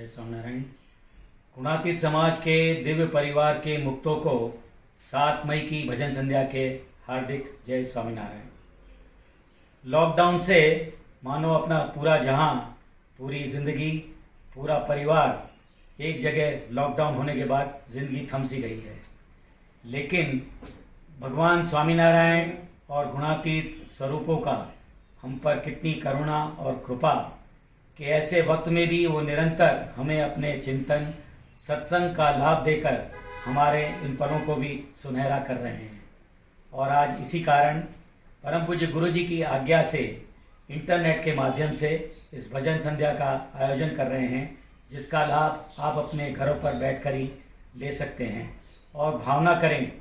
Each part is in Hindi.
जय स्वामीनारायण। गुणातीत समाज के दिव्य परिवार के मुक्तों को 7 मई की भजन संध्या के हार्दिक जय स्वामीनारायण। लॉकडाउन से मानो अपना पूरा जहां, पूरी जिंदगी, पूरा परिवार एक जगह लॉकडाउन होने के बाद जिंदगी थम सी गई है। लेकिन भगवान स्वामीनारायण और गुणातीत स्वरूपों का हम पर कितनी करुणा और कृपा कि ऐसे वक्त में भी वो निरंतर हमें अपने चिंतन सत्संग का लाभ देकर हमारे इन पलों को भी सुनहरा कर रहे हैं। और आज इसी कारण परम पूज्य गुरु जी की आज्ञा से इंटरनेट के माध्यम से इस भजन संध्या का आयोजन कर रहे हैं, जिसका लाभ आप अपने घरों पर बैठकर ही ले सकते हैं। और भावना करें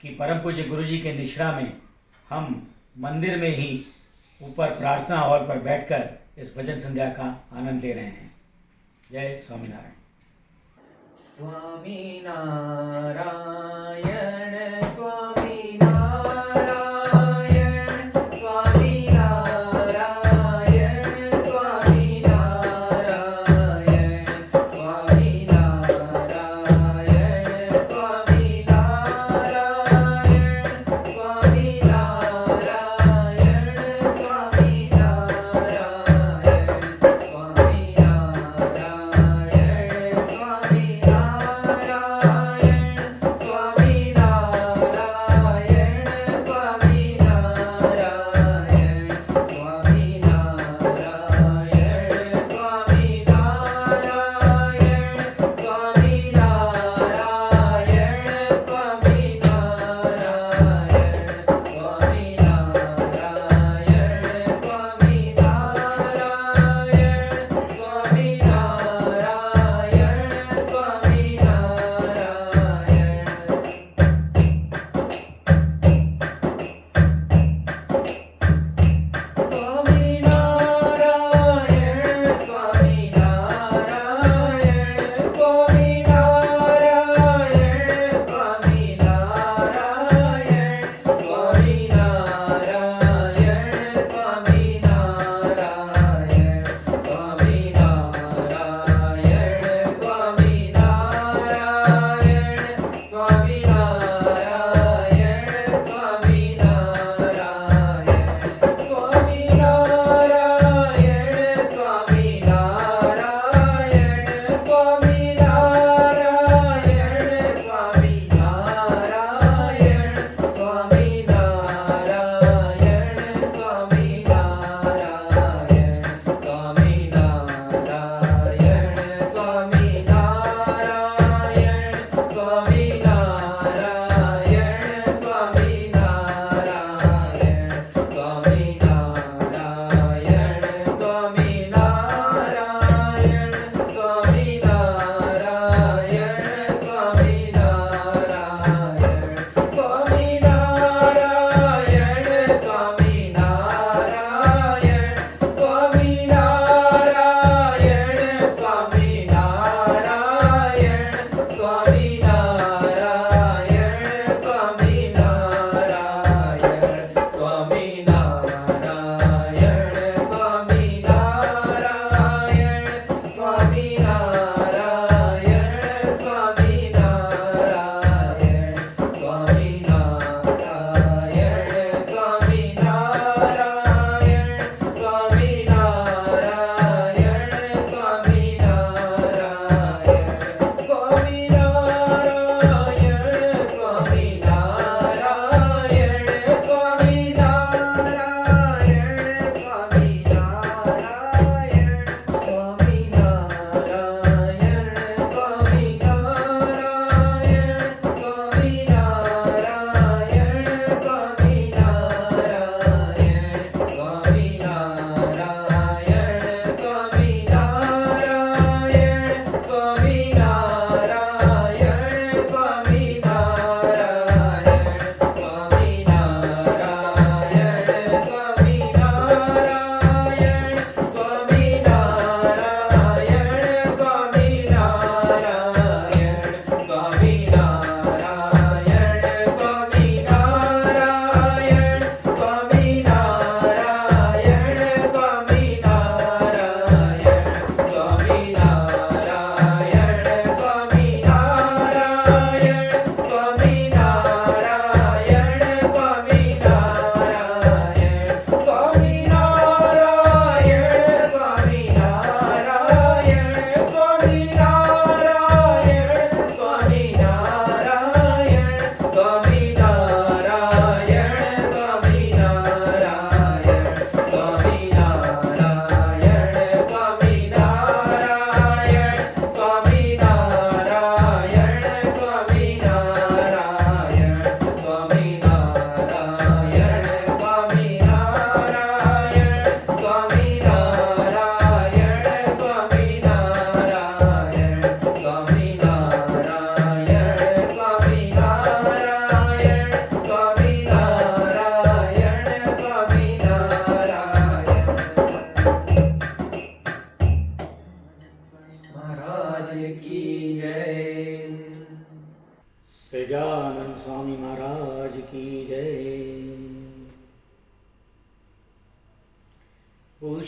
कि परम पूज्य गुरु जी के निश्रा में हम मंदिर में ही ऊपर प्रार्थना हॉल पर बैठकर इस भजन संध्या का आनंद ले रहे हैं। जय Swaminarayan. Swaminarayan Swaminarayan Swaminarayan Swaminarayan Swaminarayan Swaminarayan Swaminarayan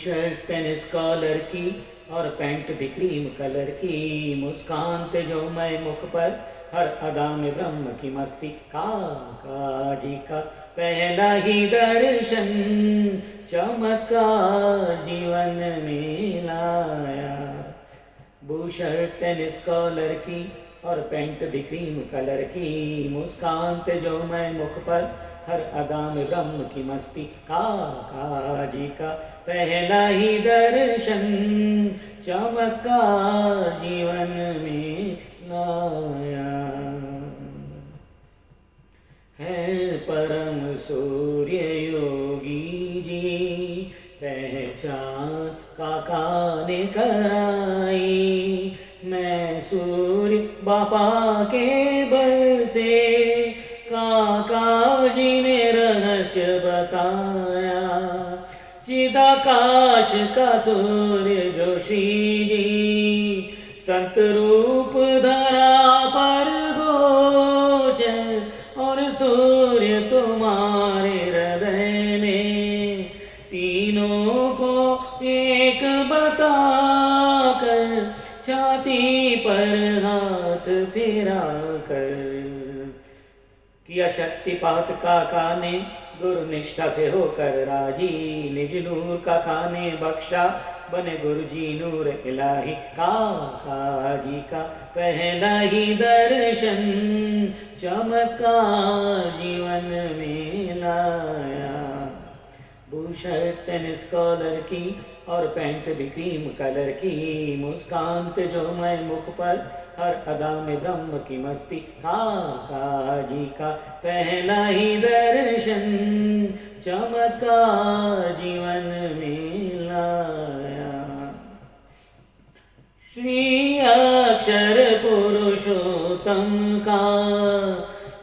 shirt tennis collar की और पैंट भी क्रीम कलर की, मुस्कान थे जो मैं मुख पर, हर अदा में ब्रह्म की मस्ती। काका जी का पहला ही दर्शन, चमत्कार जीवन में लाया। शर्ट टेनिस कॉलर की और पैंट भी क्रीम कलर की, मुस्कान थे जो मैं मुख पर, हर अदा में ब्रह्म की मस्ती। काका जी का पहला ही दर्शन, चमत्कार जीवन में लाया। है परम सूर्य योगी जी, पहचान काका ने कराई। मैं सूर्य बापा के बल से, काका जी ने रहस्य बताया। चिदाकाश का सूर्य जोशी जी, संत रूप धरा पर गोचर, और सूर्य तुम्हारे हृदय में, तीनों को एक बताकर, छाती पर हाथ फिरा कर। किया शक्तिपात काका ने गुरु निष्ठा से होकर राजी, निज नूर काका ने बख्शा, बने गुरु जी नूर इलाही। काका जी का पहला ही दर्शन, चमत्कार जीवन में लाया। शर्ट टेनिस कॉलर की और पैंट भी क्रीम कलर की, मुस्कान थे जो मैं मुख पर, हर अदा में ब्रह्म की मस्ती। काका जी का पहला ही दर्शन, चमत्कार जीवन में लाया। श्री अक्षर पुरुषोत्तम का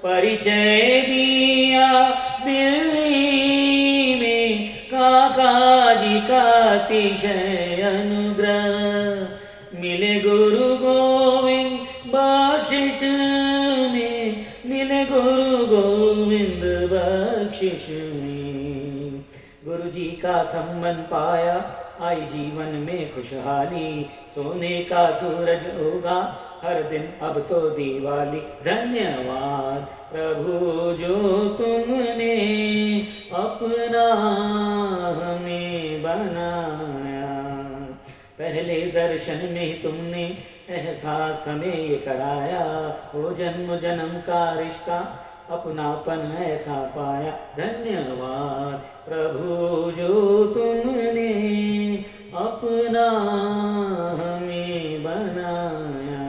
परिचय दिया दिल्ली में, काका जी का अतिशय अनुग्रह, मिले गुरु गोविंद बख्शिश में, मिले गुरु गोविंद बख्शिश में। गुरु जी का संबंध पाया, आई जीवन में खुशहाली, सोने का सूरज उगा हर दिन अब तो दिवाली। धन्यवाद प्रभु जो तुमने अपना हमें बनाया। पहले दर्शन में तुमने एहसास हमें ये कराया, हो जन्म जन्म का रिश्ता अपनापन ऐसा पाया। धन्यवाद प्रभु जो तुमने अपना हमें बनाया।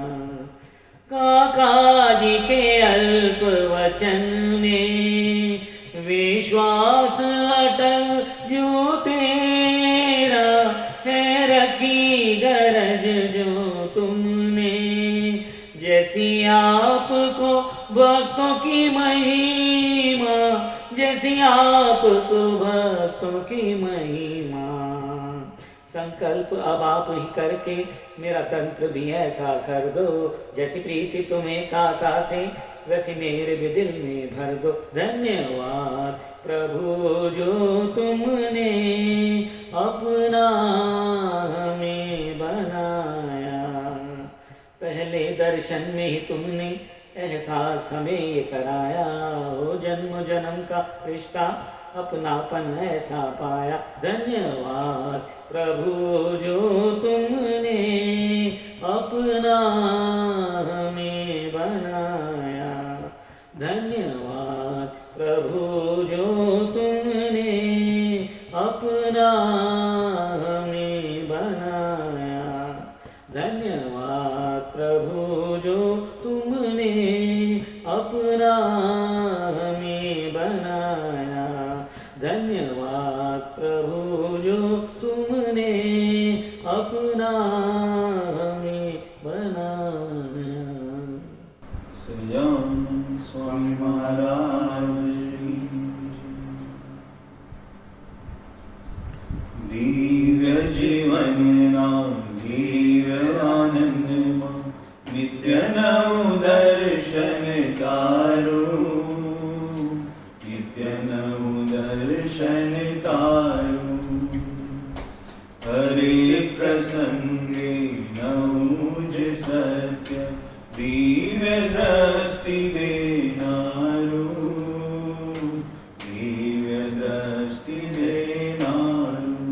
काका जी के अल्प वचन में विश्वास अटल जो तेरा है, रखी गरज जो तुमने, जैसी आपको भक्तों की महिमा, जैसी आपको भक्तों की महिमा। संकल्प अब आप ही करके मेरा तंत्र भी ऐसा कर दो, जैसी प्रीति तुम्हें काका से वैसी मेरे भी दिल में भर दो। धन्यवाद प्रभु जो तुमने अपना हमें बनाया। पहले दर्शन में ही तुमने एहसास हमें ये कराया, हो जन्म जन्म का रिश्ता अपनापन ऐसा पाया। धन्यवाद प्रभु जो तुमने अपना हमें बनाया। धन्यवाद प्रभु जो तुमने अपना हमें बनाया। धन्यवाद प्रभु जो तुमने अपना हमें बनाया। धन्यवाद प्रभु जो तुमने अपना हमें बनाया। सयान स्वामी महाराज दिव्य जीवन ना दिव्य आनंद मा, नित्य नव दर्शन तारो, नित्य नव दर्शन तारो। દરેક પ્રસંગે નવું જ સત્ય દિવ્ય દ્રષ્ટિ દેનારું, દિવ્ય દ્રષ્ટિ દેનારું,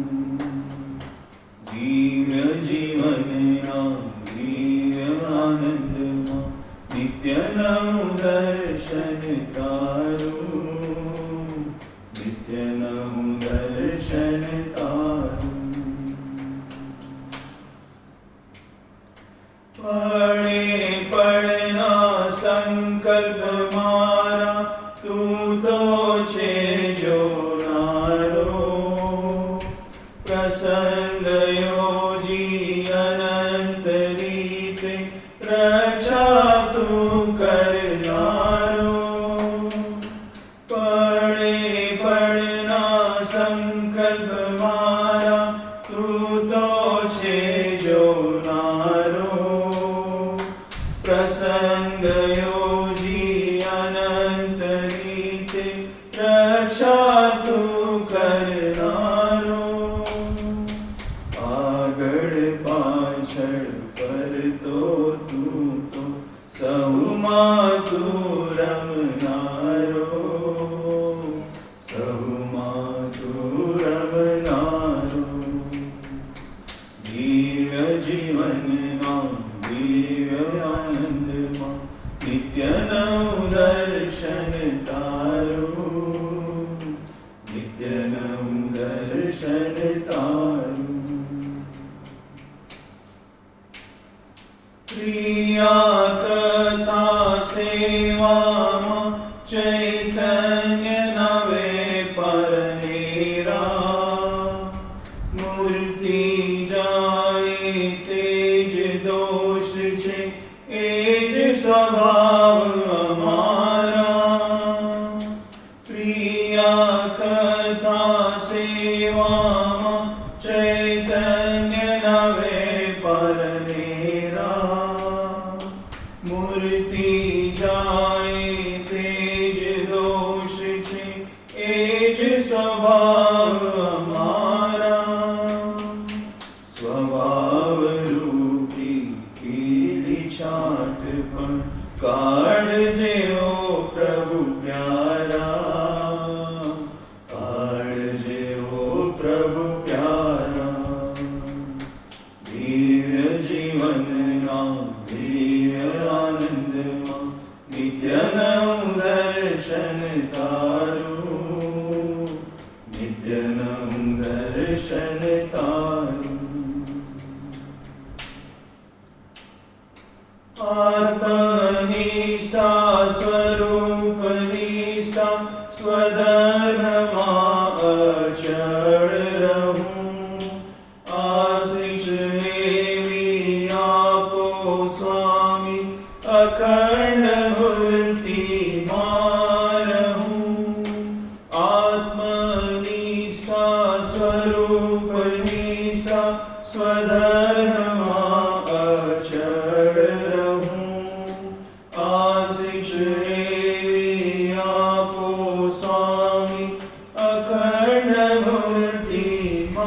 દિવ્ય જીવનના દિવ્ય આનંદમાં નિત્ય નવું દર્શન તારું, નિત્ય નવું દર્શન તારું. પળે પળના સંકલ્પ મારા તું તો છે જોનારો, પ્રસંગ યોજી અનંત રીતે રક્ષા તું કરનારો. પળે પળના સંકલ્પ મારા તું તો છે જોનારો, પ્રસંગ યોજી અનંત રીતે રક્ષા તું કરનારો. આગળ પાછળ ફરતો તું તો સૌમાં તું રમનારો, સૌમાં તું રમનારો. દિવ્ય જીવનમાં દિવ્ય આનંદમાં નિત્ય નવું દર્શન તારું, નિત્ય નવું દર્શન તારું. ક્રિયા કથા સેવામાં ચૈતન્ય નવે પરનેરા, મૂર્તિ જાય તે જ દોષ છે એ જ સ્વભાવ અમારા. પ્રિયા કથા સેવામાં ચૈતન્ય નવે પરનેરા, મૂર્તિ જાય તે જ દોષ છે એ જ સ્વભાવ અમારા. સ્વભાવ રૂપી કીડી છાટ પણ કાઢજે ઓ પ્રભુ પ્યારા, કાઢજે ઓ પ્રભુ પ્યારા. દિવ્ય જીવનના દિવ્ય આનંદમાં નિત્ય નવું દર્શન તારું, નિત્ય નવું દર્શન તારું. આત્મનિષ્ઠા સ્વરૂપ નિષ્ઠા સ્વધર્મમાં અચળ રહું, આશીષ એવી આપો સ્વામી અખંડ મૂર્તિમાં રહું. આત્મનિષ્ઠા સ્વરૂપ નિષ્ઠા સ્વધર્મમાં અચળ રહું, આશીષ એવી આપો સ્વામી અખંડ મૂર્તિમાં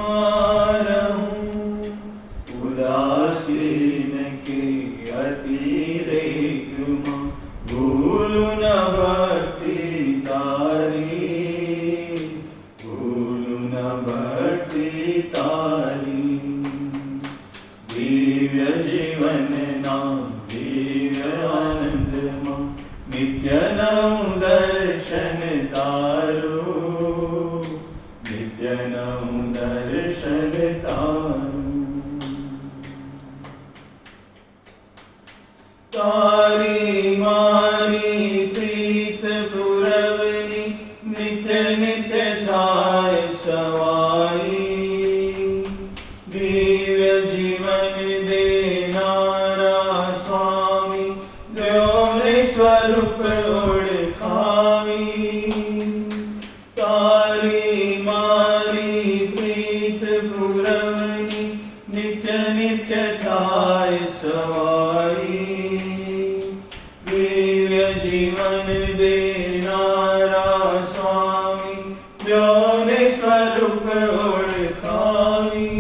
રહું. ઉદાસીન કે અતિરેકમાં ભૂલું ન ભક્તિ તારી, ભૂલું ન ભક્તિ તારી. દિવ્ય જીવનના દિવ્ય આનંદમાં નિત્ય નવું દર્શન તારું, નિત્ય નવું દર્શન તારું. તારી મારી પ્રીત પુરવની નિત્ય નિત્ય થાય સવાઈ. દિવ્ય જીવન દેનારા સ્વામી દ્યોને સ્વરૂપ ઓળખાવી. તારી મારી પ્રીત પુરવની નિત્ય નિત્ય થાય સવાઈ. દિવ્ય જીવન દેનારા સ્વામી દ્યોને સ્વરૂપ ઓળખાવી.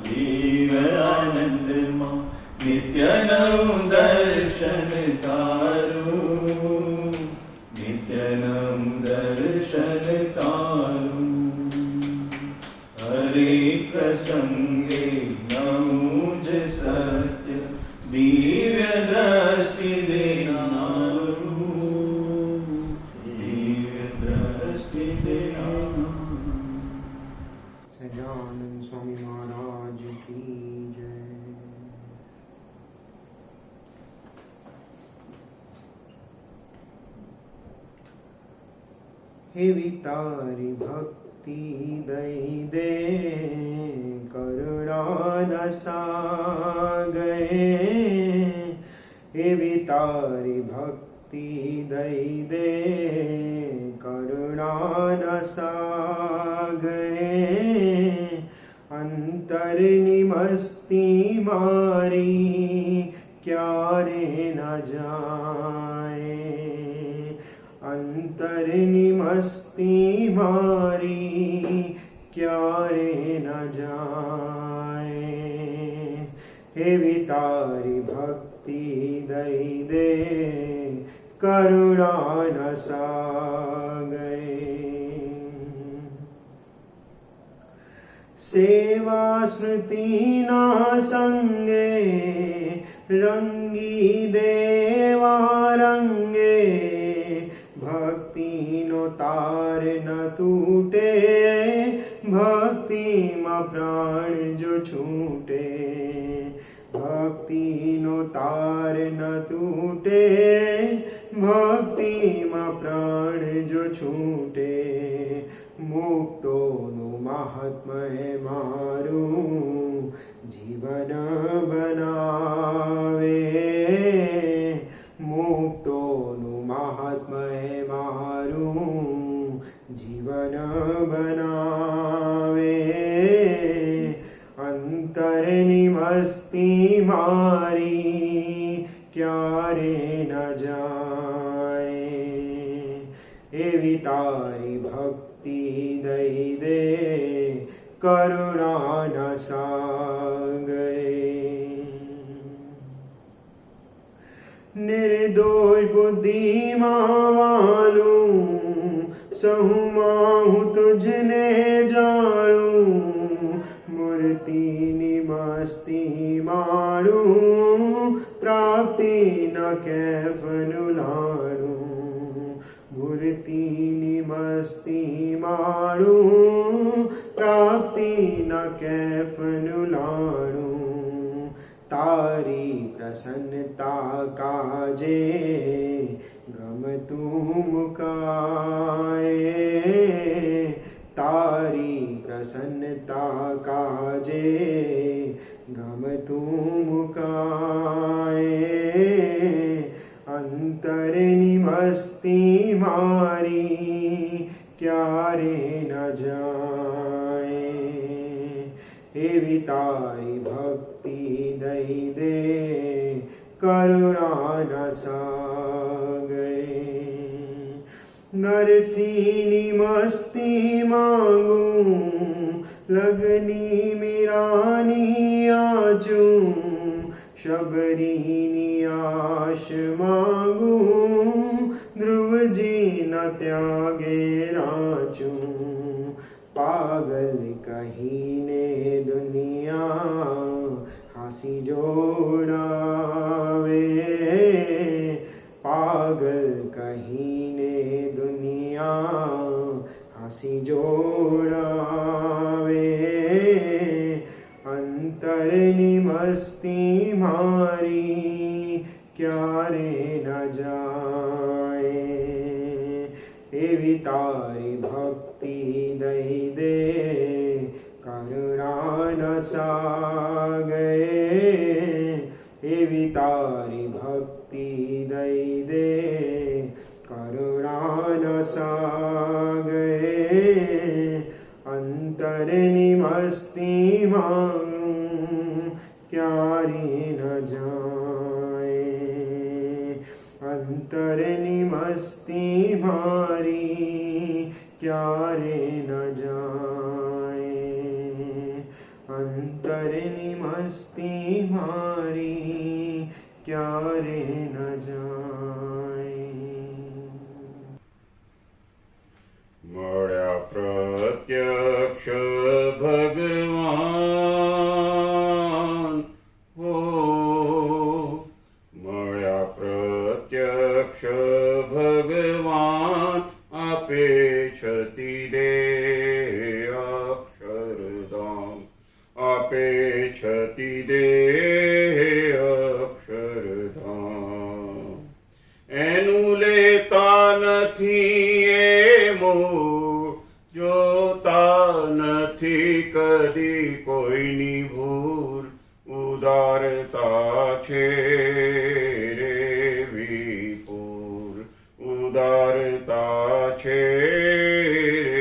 जीव आनंद मां नित्य नव दर्शन तारू नित्य नव दर्शन तारू हरे प्रसंगे नमुज सत्य दिव्य दृष्टि देनारू दिव्य दृष्टि देनारू। सच्चिदानंद स्वामी महाराज की जय। हे वितारी भक्ति दई दे करुणा रसा गए। हे वितारी भक्ति दई दे करुणा रसा गए। अंतर निमस्ती मारी क्या रे न जाए। अंतर निमस्ती मारी क्या रे न जाए। हे वितारी भक्ति दई दे करुणा न सा गए। सेवा स्मृति ना संगे रंगी देवा रंगे। भक्ति नो तार न टूटे भक्ति मा प्राण जो छूटे। भक्ति नो तार न टूटे भक्ति मा प्राण जो छूटे। मुक्तो नु महात्मय मारू जीवन बनावे। मुक्तो नु महात्मय मारू जीवन बनावे। अंतर निमस्ती मारी क्या रे न जाए। हे वितारी भक्ति दई दे करुणा न सा गए। निर्दोष बुद्धि मावालू सहु माहु तुझने जाणू। मूर्ति निमस्ती मारू प्राप्ति न कैफनु लाणू। मूर्ति निमस्ती मारू प्राप्ति न कैफनु लाणू। तारी प्रसन्नता काजे गम तू मुकाए। तारी प्रसन्नता काजे गम तू मुकाए। अंतर निमस्ती मारी क्या रे न जाए। हे वितारी भक्ति दई दे करुणा न सा गए। नरसिनी मस्ती मांगू लगनी मिरानी आजू। शबरीनी आश मांगू ध्रुव जी न त्यागे राचू। पागल कहीने दुनिया हंसी जोड़ावे। पागल कहीने दुनिया हंसी जोड़ावे। अंतर निमस्ती मारी क्या रे न जाए। हे वितारी भक्ति दई दे करुणा न सा गए। हे वितारी भक्ति दई दे करुणा न सा गए। अंतर निमस्ती मांगू क्या रे न जाए। अंतर निमस्ती मारी क्या रे न जाए। ક્યારેની મસ્તી મારી ક્યારે ન જાય. મળ્યા પ્રત્યક્ષ ભગવાન હો, મળ્યા પ્રત્યક્ષ ભગવાન આપે છતી દે અક્ષરધામ, આપે છતી દે અક્ષરધામ. એનું લેતા નથી એ મોહ, જોતા નથી કદી કોઈની ભૂલ, ઉદારતા છે રે વિપુલ, ઉદારતા છે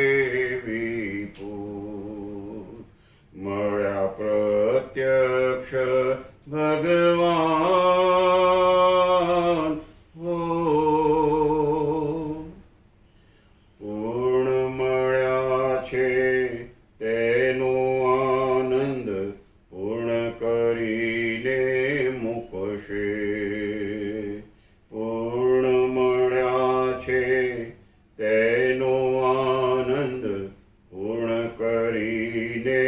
રે વિપુલ. મળ્યા પ્રત્યક્ષ ભગવાન હો, પૂર્ણ મળ્યા છે તેનો આનંદ પૂર્ણ કરીને મૂકશે. પૂર્ણ મળ્યા છે તેનો આનંદ પૂર્ણ કરીને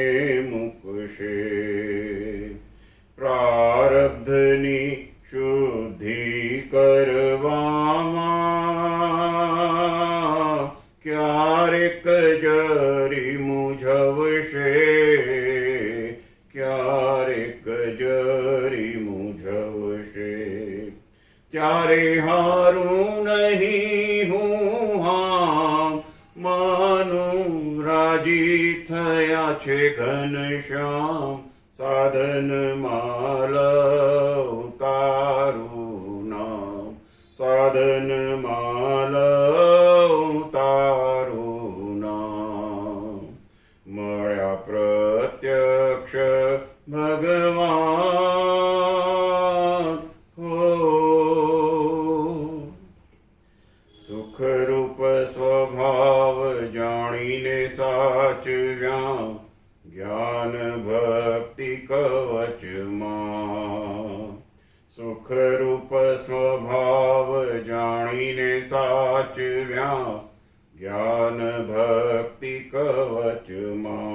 મૂકશે. પ્રારબ્ધની શુદ્ધિ કરવામાં ક્યારેક જરી મૂંઝવશે, ક્યારેક જરી મૂંઝવશે. ત્યારે હારું નહીં હું હા માનું, રાજી થયા છે ઘનશ્યામ, સાધન માલ તારું નામ, સાધન માલ તારું નામ. મળ્યા પ્રત્યક્ષ ભગવાન હો, સુખરૂપ સ્વભાવ જાણીને સાચવ્યા જ્ઞાન ભક્તિ કવચમાં. સુખરૂપ સ્વભાવ જાણીને સાચવ્યા જ્ઞાન ભક્તિ કવચમાં.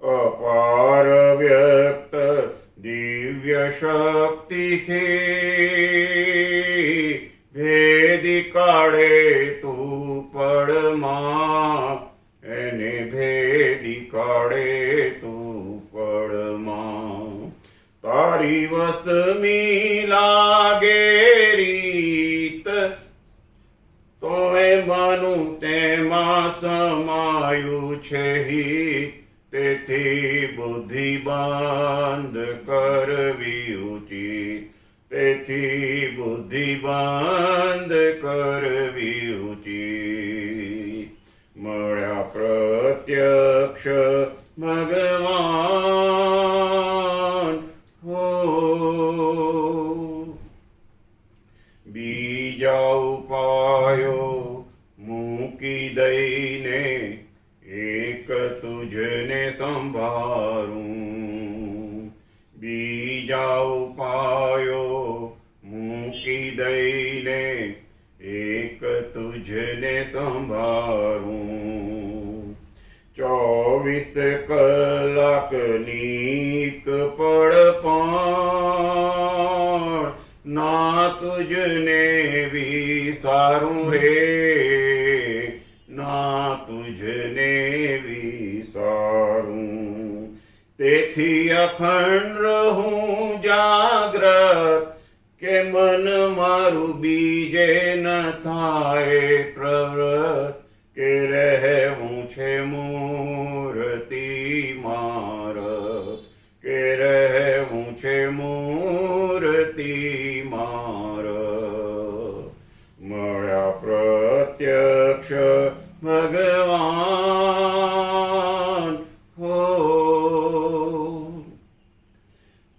અપાર વ્યક્ત દિવ્ય શક્તિથી ભેદી કાઢે તું પડમાં, એને ભેદી કાઢે તું પડમાં. તારી વસમી લાગે રીત, તોય માનું તેમાં સમાયું છે હિત. તેથી બુદ્ધિ બંધ કરવી ઉચિત, તેથી બુદ્ધિ બંધ કરવી ઉચિત. મળ્યા પ્રત્યક્ષ ભગવાન હો, બીજા ઉપાયો મૂકી દઈને એક તુજને સંભાળું. બીજા ઉપાયો મૂકી દઈને એક તુજને સંભાળું. 24 કલાકની પળ પણ ના તુજને વિસારું રે, ના તુજને વિસારું. તેથી અખંડ રહું જાગ્રત, કે મન મારું બીજે ન થાય પ્રવૃત્ત. કે રહેવું છે મૂર્તિ મારત, કે રહેવું છે મૂર્તિ મારત. મળ્યા પ્રત્યક્ષ ભગવાન હો,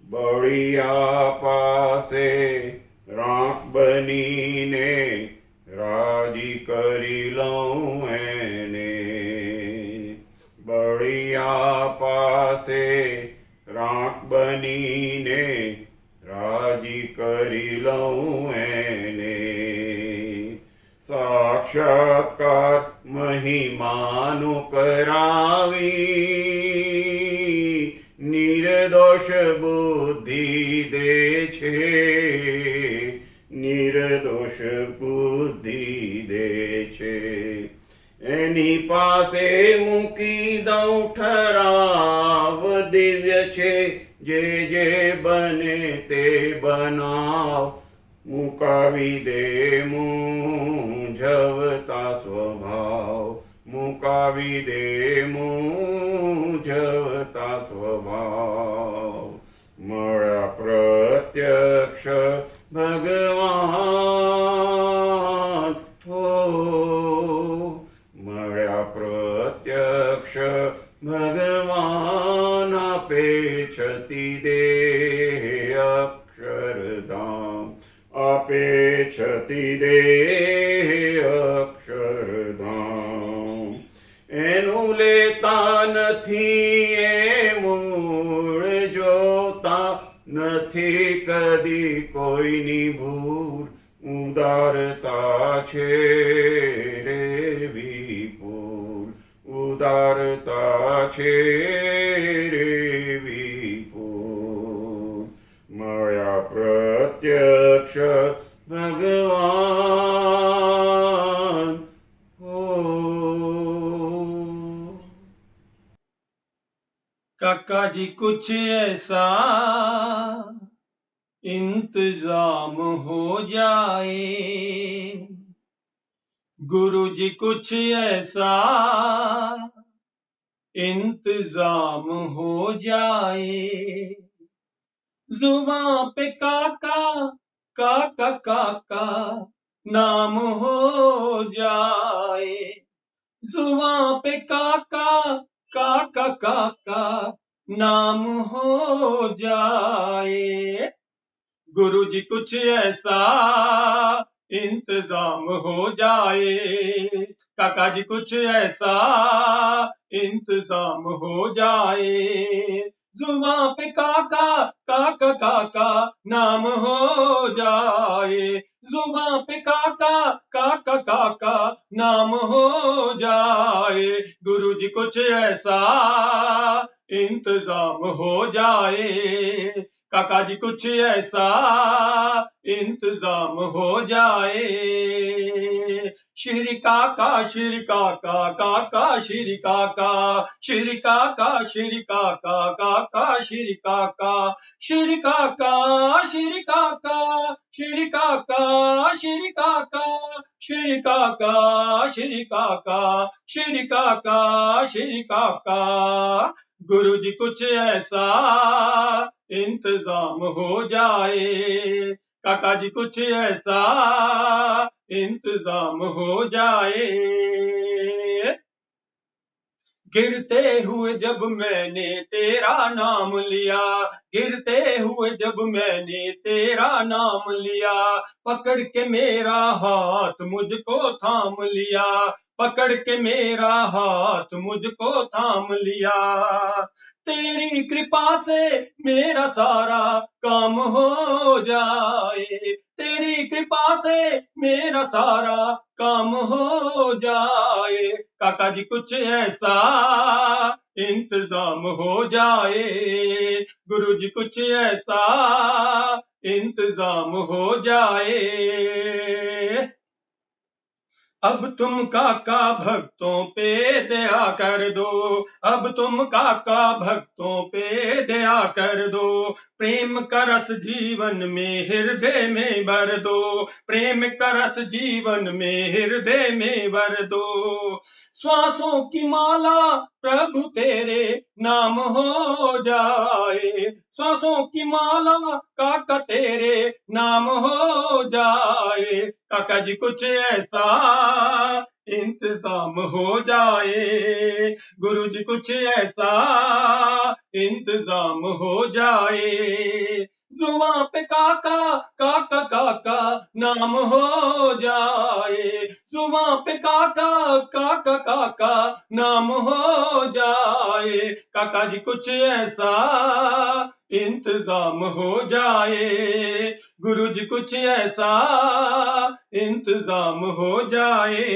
બળિયા પાસે રાખ બનીને રાજી કરી લઉં એને. બળ વળિયા પાસે રાખ બનીને રાજી કરી લઉં એને સાક્ષાત્કાર મહિમાનું કરાવી નિર્દોષ બુદ્ધિ દે છે નિર્દોષ બુદ્ધિ દે છે એની પાસે મૂકી દઉં ઠરાવ દિવ્ય છે જે જે બને તે બનાવ મુકાવી દે મૂંઝવતા સ્વભાવ મુકાવી દે મૂંઝવતા સ્વભાવ મળ્યા પ્રત્યક્ષ ભગવાન હો મળ્યા પ્રત્યક્ષ ભગવાન આપે છતી દેહ અક્ષરધામ આપે છતી દેહ અક્ષરધામ એનું લેતા નથી એ મૂળ જોતા નથી કદી કોઈની ભૂલ ઉદારતા છે રે વિપુલ ઉદારતા છે રે વિપુલ મળ્યા પ્રત્યક્ષ ભગવાન હો काका जी कुछ ऐसा इंतजाम हो जाए, गुरु जी कुछ ऐसा इंतजाम हो जाए, जुबां पे काका काका काका नाम हो जाए, जुबां पे काका काका काका नाम हो जाए, गुरु जी कुछ ऐसा इंतजाम हो जाए, काका जी कुछ ऐसा इंतजाम हो जाए, जुबां पे काका काका काका नाम हो जाए, जुबां पे काका काका काका नाम हो जाए, गुरु जी कुछ ऐसा इंतजाम हो जाए, काका जी कुछ ऐसा इंतजाम हो जाए, श्री काका काका श्री काका श्री काका श्री काका काका श्री काका श्री काका श्री काका श्री काका श्री काका श्री काका श्री काका श्री काका श्री काका, गुरु जी कुछ ऐसा इंतजाम हो जाए, काका जी कुछ ऐसा इंतजाम हो जाए, गिरते हुए जब मैंने तेरा नाम लिया, गिरते हुए जब मैंने तेरा नाम लिया, पकड़ के मेरा हाथ मुझको थाम लिया, पकड़ के मेरा हाथ मुझको थाम लिया, तेरी कृपा से मेरा सारा काम हो जाए, तेरी कृपा से मेरा सारा काम हो जाए, काका जी कुछ ऐसा इंतजाम हो जाए, गुरु जी कुछ ऐसा इंतजाम हो जाए, अब तुम काका भक्तों पे दया कर दो, अब तुम काका भक्तों पे दया कर दो, प्रेम का रस जीवन में हृदय में भर दो, प्रेम का रस जीवन में हृदय में भर दो, श्वासों की माला प्रभु तेरे नाम हो जाए, श्वासों की माला काका तेरे नाम हो जाए, काका जी कुछ ऐसा इंतजाम हो जाए, गुरु जी कुछ ऐसा इंतजाम हो जाए, जुबां पे काका काका काका नाम हो जाए, जुबां पे काका काका काका नाम हो जाए, काका जी कुछ ऐसा इंतजाम हो जाए, गुरु जी कुछ ऐसा इंतजाम हो जाए।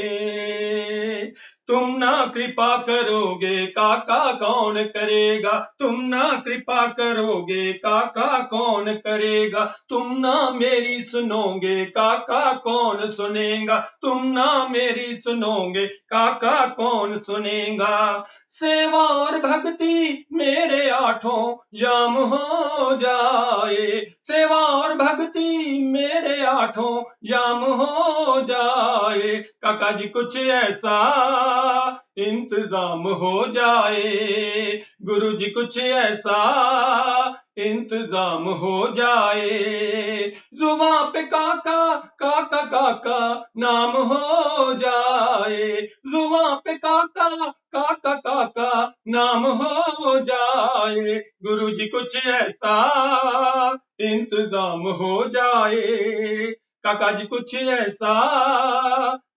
तुम ना कृपा करोगे काका कौन करेगा, तुम ना कृपा करोगे काका कौन करेगा, तुम ना मेरी सुनोगे काका कौन सुनेगा, तुम ना मेरी सुनोगे काका कौन सुनेगा। सेवा और भक्ति मेरे आठों याम हो जाए, सेवा और भक्ति मेरे आठों याम हो जाए, काका जी कुछ ऐसा इंतजाम हो जाए, गुरु जी कुछ ऐसा इंतजाम हो जाए, जुबां पे काका काका काका नाम हो जाए, जुबां पे काका काका काका नाम हो जाए, गुरु जी कुछ ऐसा इंतजाम हो जाए, काका जी कुछ ऐसा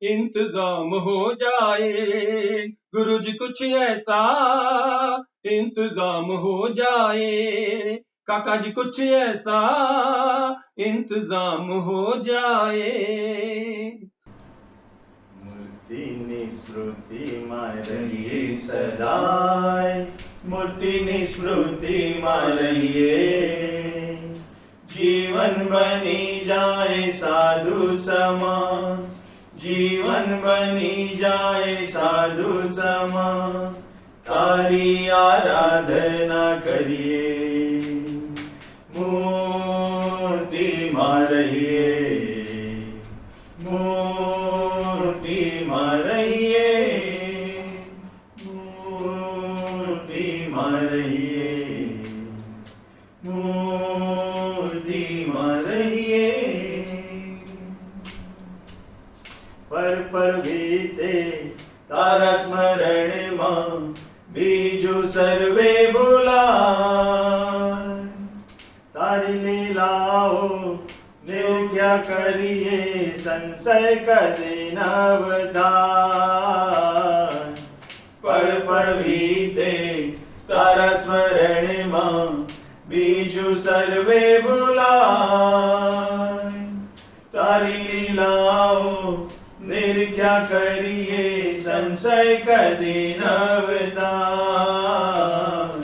इंतजाम हो जाए, गुरु जी कुछ ऐसा इंतजाम हो जाए, काका जी कुछ ऐसा इंतजाम हो जाए। मूर्तिनी स्मृतिમાં રહીએ સદાય, મૂર્તિની સ્મૃતિમાં રહીએ, જીવન બની જાય સાધુ સમાન, જીવન બની જાય સાધુ સમાન, તારી આરાધના કરીએ, મૂર્તિમાં રહીએ, મૂર્તિમાં રહીએ, મૂર્તિમાં રહીએ, મૂર્તિમાં રહીએ, પર વીતે તારા સ્મરણમાં બીજું સર્વે ભૂલાય, તારી લીલાઓ નિર્ખ્યા કરીએ સંશય કદી ન વધાય, પળ વીતે તારા સ્મરણમાં બીજું સર્વે ભૂલાય, તારી લીલાઓ નિર્ખ્યા કરીએ સંશય કદી ન વધાય,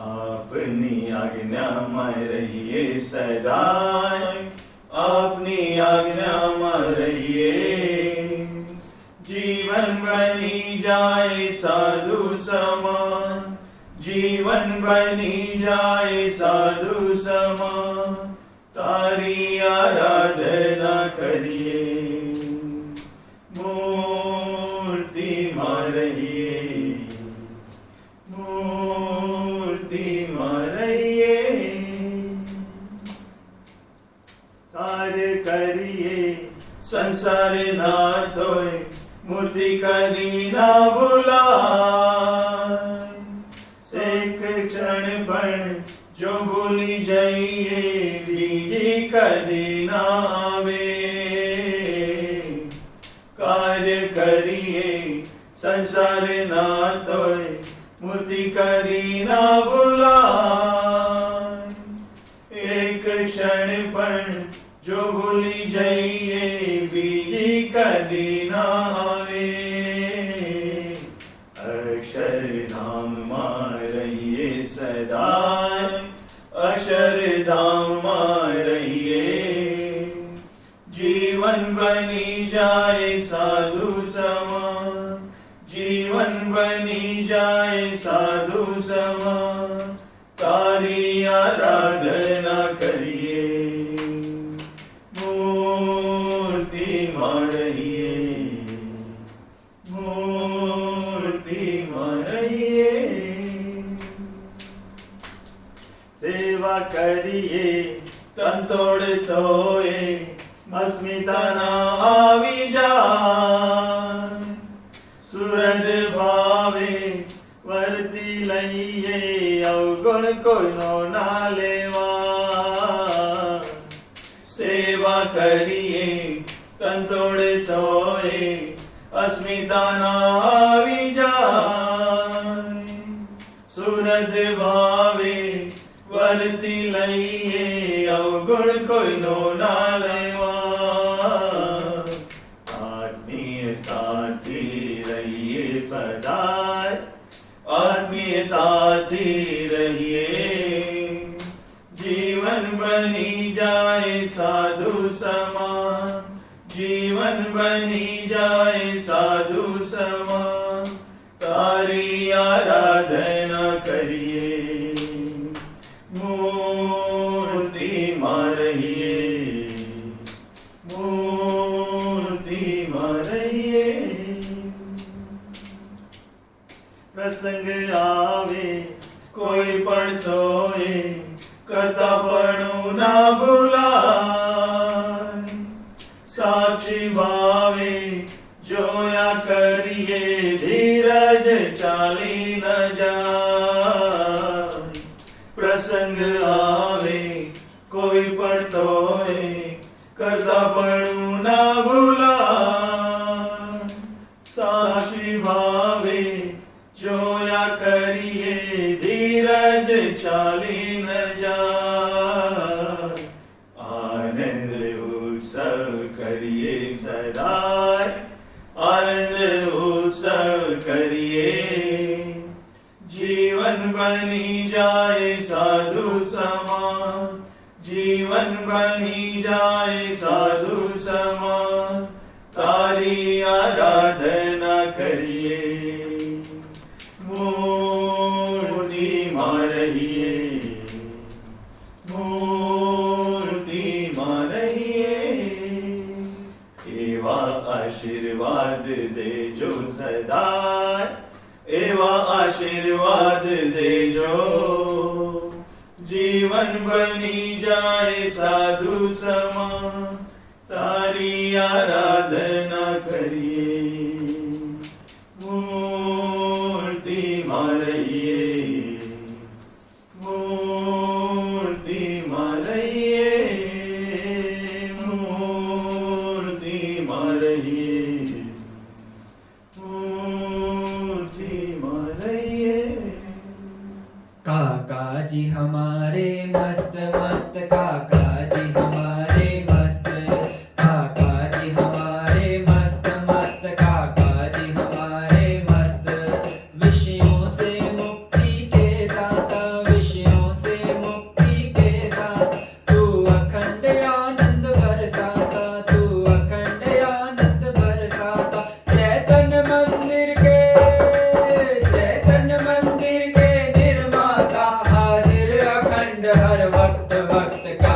આપની આજ્ઞામાં રહીએ સદાય, આપની આજ્ઞામાં રહીએ, જીવન બની જાય સાધુ સમાન, જીવન બની જાય સાધુ સમાન, તારી આરાધના કરીએ, મૂર્તિમાં રહીએ, મૂર્તિમાં રહીએ, કાર્ય કરીએ સંસાર ના તોય મૂર્તિ કદી ના ભૂલાય, એક ક્ષણ પણ જો ભૂલી જઈએ બીજી કદી ના આવે, કાર્ય કરીએ સંસાર ના તોય મૂર્તિ કદી ના ભૂલાય, એક ક્ષણ પણ જો ભૂલી જઈએ બીજી કદી ના આવે, અક્ષરધામમાં રહીએ સદાય, અક્ષરધામમાં રહીએ, જીવન બની જાય સાધુ સમાન, જીવન બની જાય સાધુ સમાન, તારી આરાધના કરીએ, મૂર્તિમાં રહીએ, મૂર્તિમાં રહીએ, સેવા કરીએ તંતોડ તોય અસ્મિતા ના આવી જાય, સુરદ ભાવે લઈએ અવગુણ કોઈનો ના લેવા સેવા કરીએ તંતોડે તોય અસ્મિતા ના આવી જાય સુરદ ભાવે વર્તી લઈએ અવગુણ કોઈનો ના લેવા આત્મીયતાથી રહીએ સદાય આત્મીયતાથી રહીએ જીવન બની જાય સાધુ સમાન જીવન બની જાય સાધુ સમાન તારી આરાધના કરીએ મૂર્તિમાં રહીએ મૂર્તિમાં રહીએ પ્રસંગ આવે કોઈ પણ તોય કરતાપણું ના ભૂલાય સાક્ષી ભાવે જોયા કરીએ ધીરજ ચાલી ન જાય પ્રસંગ આવે કોઈ પણ તોય કરતાપણું ના ભૂલાય સાક્ષી ભાવે જોયા કરીએ ધીરજ ચાલી ન જાય આનંદ ઉત્સવ કરીએ સદાય આનંદ ઉત્સવ કરીએ જીવન બની જાય સાધુ સમાન જીવન બની જાય સાધુ સમાન તારી આરાધના કરીએ મૂર્તિમાં રહીએ મૂર્તિમાં રહીએ એવા આશીર્વાદ દેજો સદાય એવા આશીર્વાદ દેજો જીવન બની જાય સાધુ સમાન તારી આરાધના કરીએ મૂર્તિમાં રહીએ મૂર્તિમાં રહીએ મૂર્તિમાં રહીએ મૂર્તિમાં રહીએ काका जी हमारे मस्त मस्त काका जी हमारे मस्त काका जी हमारे मस्त मस्त काका जी हमारे मस्त विषयों से मुक्ति के दाता विषयों से मुक्ति के दाता तू अखंड आनंद बरसाता तू अखंड आनंद बरसाता चैतन्य मंदिर के निर्माता हाजिर अखंड हर वक्त वक्त का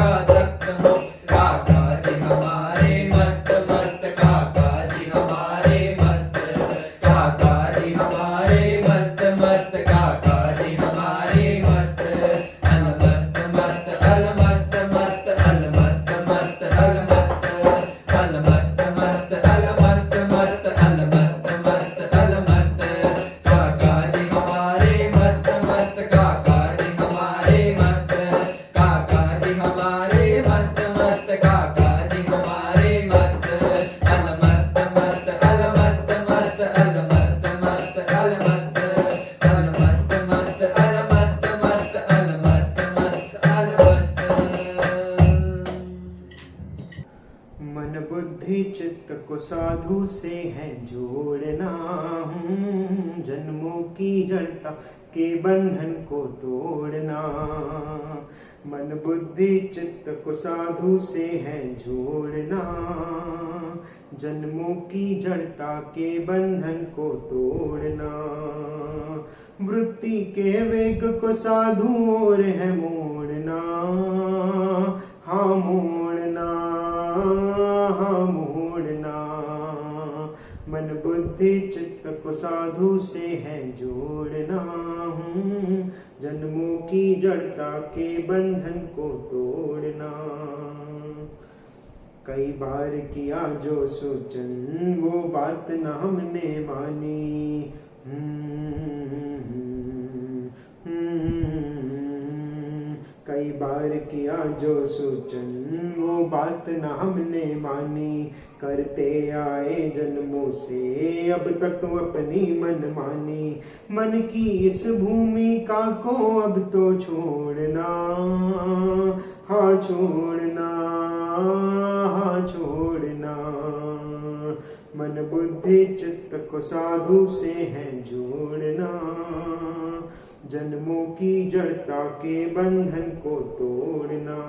का तख्त हो काका जी हमारे मस्त मस्त काका जी हमारे मस्त काका जी हमारे मस्त मस्त काका जी हमारे मस्त अल मस्त मस्त अल मस्त मस्त अल मस्त मस्त अल मस्त अल मस्त मस्त अल मस्त मस्त अल मस्त मस्त अल मस्त काका जी हमारे मस्त मस्त काका जी हमारे मस्त काका जी हमारे मस्त मस्त काका जी हमारे मस्त अल मस्त मस्त अल मस्त मस्त अल मस्त मस्त अल मस्त अल मस्त मस्त अल मस्त मस्त अल मस्त मस्त अल मस्त। मन बुद्धि चित्त को साधु से है जोड़ना हूँ, जन्मों की जड़ता के बंधन को तोड़ना। मन बुद्धि चित्त को साधु से है जोड़ना, जन्मों की जड़ता के बंधन को तोड़ना। वृत्ति के वेग को साधु और है मोड़ना, हाँ मोड़ना, हाँ मोड़ना। मन बुद्धि चित्त को साधु से है जोड़ना हूँ, जन्मों की जड़ता के बंधन को तोड़ना। कई बार किया जो सोचन वो बात न हमने मानी, कई बार किया जो सोचन वो बात न हमने मानी। करते आए जन्मों से अब तक अपनी मन मानी। मन की इस भूमिका को अब तो छोड़ना, हाँ छोड़ना, हाँ छोड़ना। मन बुद्धि चित्त को साधु से है जोड़ना, जन्मों की जड़ता के बंधन को तोड़ना।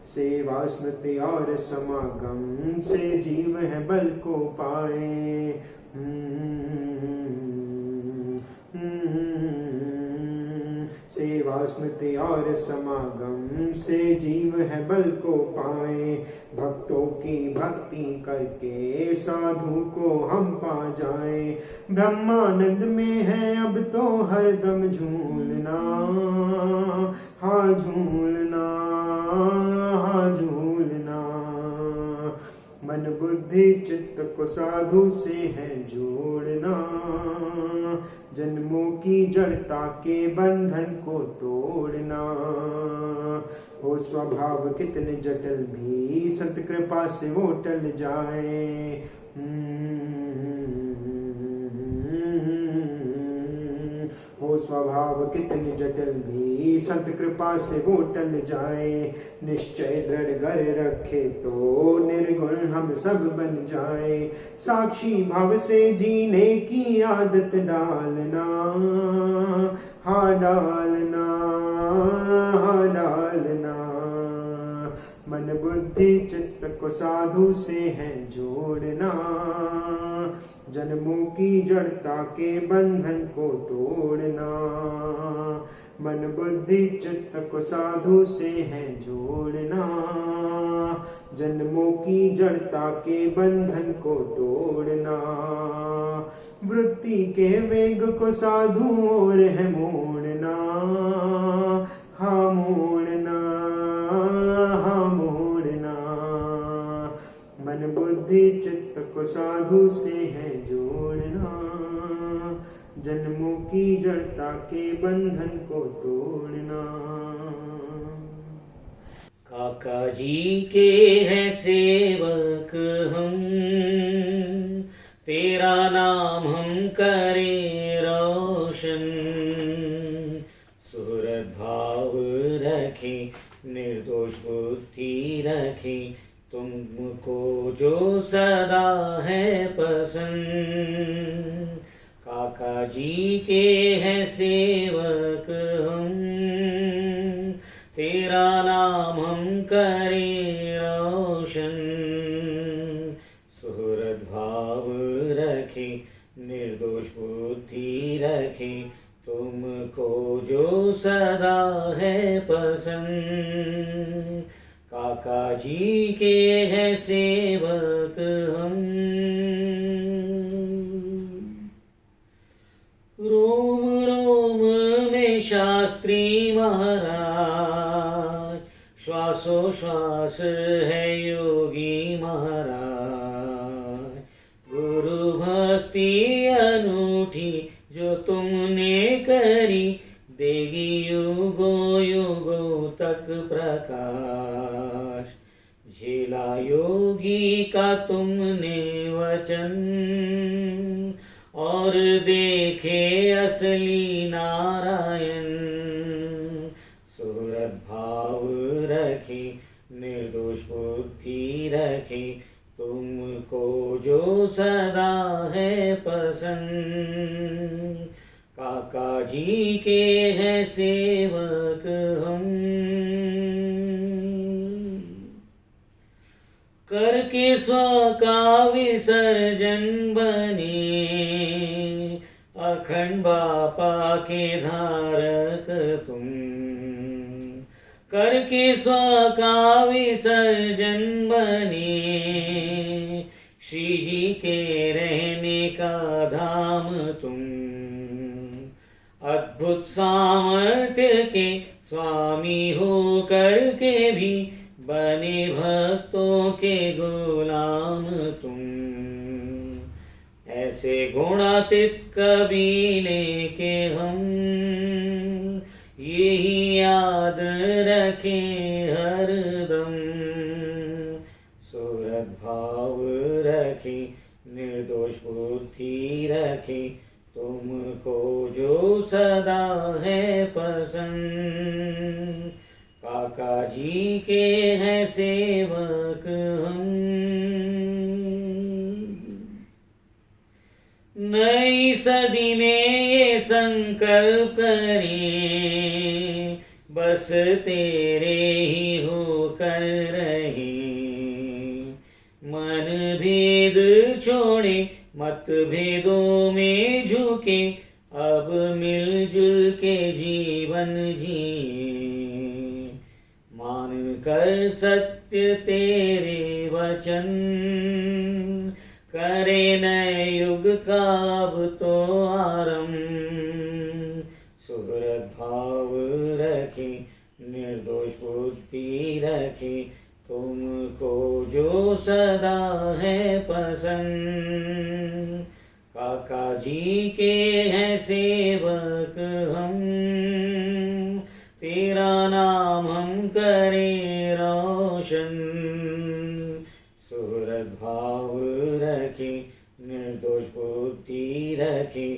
सेवा स्मृति और समागम से जीव है बल को पाए, सेवा स्मृति और समागम से जीव है बल को पाए। भक्तों की भक्ति करके साधु को हम पा जाए। ब्रह्मानंद में है अब तो हरदम झूलना, हाँ झूलना, हाँ झूलना। मन बुद्धि चित्त को साधु से है जोड़ना, जन्मों की जड़ता के बंधन को तोड़ना। हो स्वभाव कितने जटिल भी संत कृपा से वो टल जाए। हो स्वभाव कितने जटिल भी संत कृपा से वो टल जाए। निश्चय दृढ़ घर रखे तो निर्गुण हम सब बन जाए। साक्षी भाव से जीने की आदत डालना, हाँ डालना, हाँ डालना। मन बुद्धि चित्त को साधु से है जोड़ना, जन्मों की जड़ता के बंधन को तोड़ना। मन बुद्धि चित्त को साधु से है जोड़ना, जन्मों की जड़ता के बंधन को तोड़ना। वृत्ति के वेग को साधु और है मोड़ना, हाँ मोड़ना, हाँ मोड़ना। मन बुद्धि चित्त को साधु से है जोड़ना, जन्मों की जड़ता के बंधन को तोड़ना। काका जी के हैं सेवक हम, तेरा नाम हम करें रोशन। सुहृद भाव रखें, निर्दोष बुद्धि रखें, तुमको जो सदा है पसंद। काका जी के हैं सेवक हम, तेरा नाम हम करें रोशन। सुहृद भाव रखें, निर्दोष बुद्धि रखें, तुमको जो सदा है पसंद। काका जी के हैं सेवक हम। रोम रोम में शास्त्री महाराज, श्वासोश्वास है योगी महाराज। गुरु भक्ति अनूठी जो तुमने करी, देगी युगो युगो तक प्रकाश। झेला योगी का तुमने वचन, और देखे असली नारायण। सूरत भाव रखे, निर्दोष बुद्धि रखे, तुमको जो सदा है पसंद। काका जी के हैं सेवक हम। करके स्व का विसर्जन बने, अखंड बापा के धारक तुम। करके स्व का विसर्जन बने, श्री जी के रहने का धाम तुम। अद्भुत सामर्थ्य के स्वामी हो करके भी, बने भक्तों के गुलाम तुम। ऐसे गुणातीत कबीले के हम, यही याद रखें हरदम। सूरत भाव रखे, निर्दोष बुद्धि रखे, तुमको जो सदा है पसंद। काका जी के हैं सेवक हम। नई सदी में ये संकल्प करें, बस तेरे ही होकर रहे। मन भेद छोड़े, मतभेदों में झुके, अब मिलजुल के जीवन जिए। मान कर सत्य तेरे वचन, करे नए युग का अब तो आरंभ। सूरत भाव रखे, निर्दोष बुद्धि रखे, तुमको जो सदा है पसंद। काका जी के हैं सेवक हम, तेरा नाम हम करें रोशन। सूरत भाव रखे, निर्दोष बुद्धि रखे,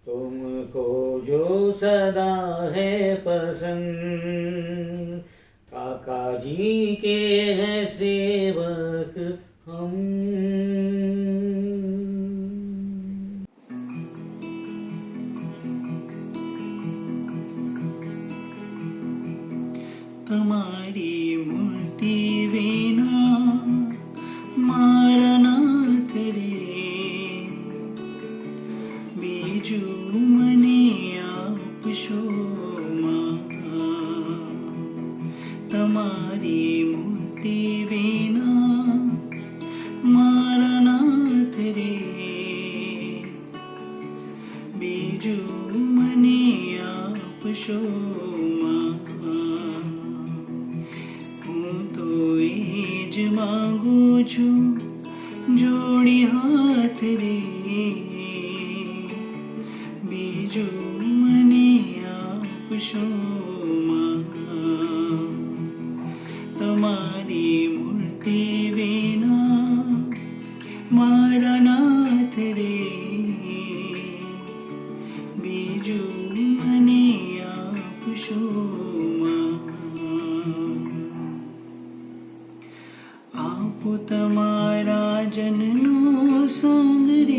तुमको जो सदा है पसंद। काका जी के हैं सेवक हम। તમારી મૂર્તિ વિના મારા નાથ રે, બીજું મને આપશો માં। તમારી મૂર્તિ વિના મારા નાથ રે, બીજું મને આપશો માં। मांगू छू जोड़ी हाथ रे, बीजू मने आपशो मां। तमारी मूर्ति विना मारा नाथ रे, बीजू मने आपशो मां। आपो तमारा जननो संग रे,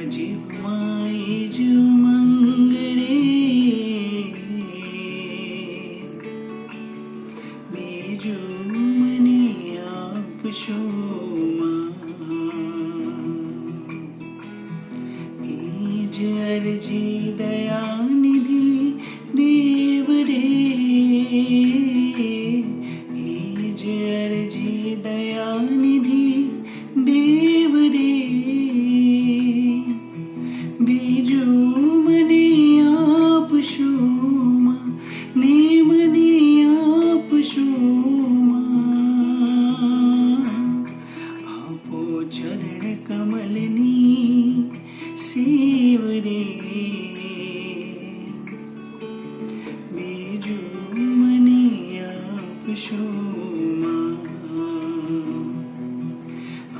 જીવમાં જ મંગળે બીજું મને આપશો જ અરજી દયાનિધિ દેવ રે જ અરજી દયાનિધિ દેવ રે બીજું મને આપશો ને મને આપશો આપો ચરણ કમલની સેવ રે બીજું મને આપશો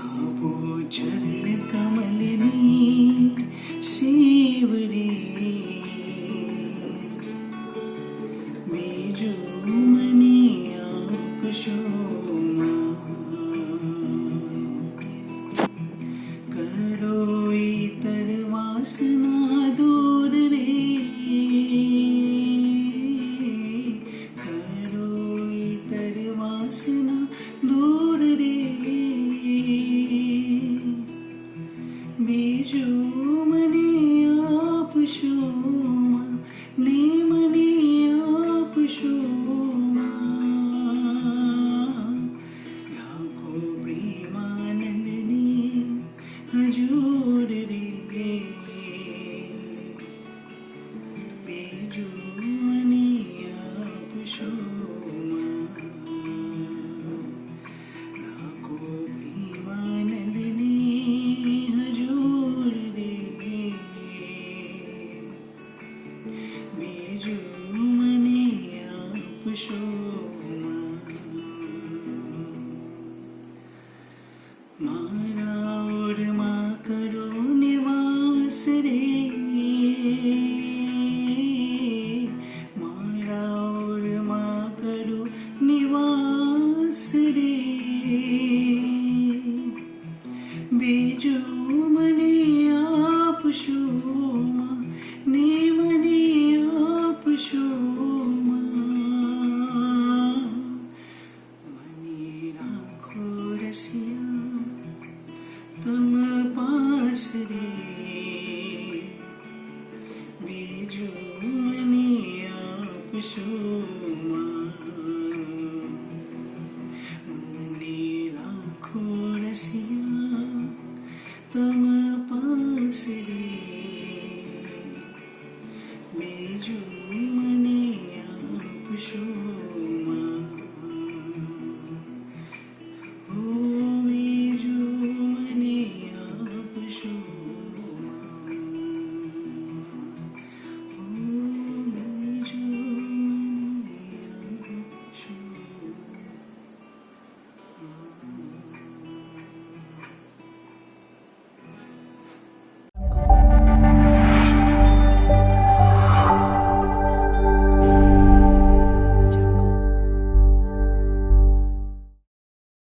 આપો ચરણ કમલની સેવ રે બીજું મને આપશો કરો ઇતર વાસના દૂર રે કરો ઇતર વાસના દૂર રે બીજું મને આપશો ને મને આપશો રાખો પ્રેમાનંદની હજૂર રે બીજું મને આપશો રાખો પ્રેમાનંદની હજૂર રે બીજું મને આપશો મારા ઓરમાં કરો નિવાસ રે મારા ઓરમાં કરો નિવાસ રે બીજું મને આપશો ને મને આપશો મને રાખો રસિયા તમ પાસ રે બીજું મને આપશો મને રાખો રસિયા તમ પાસ રે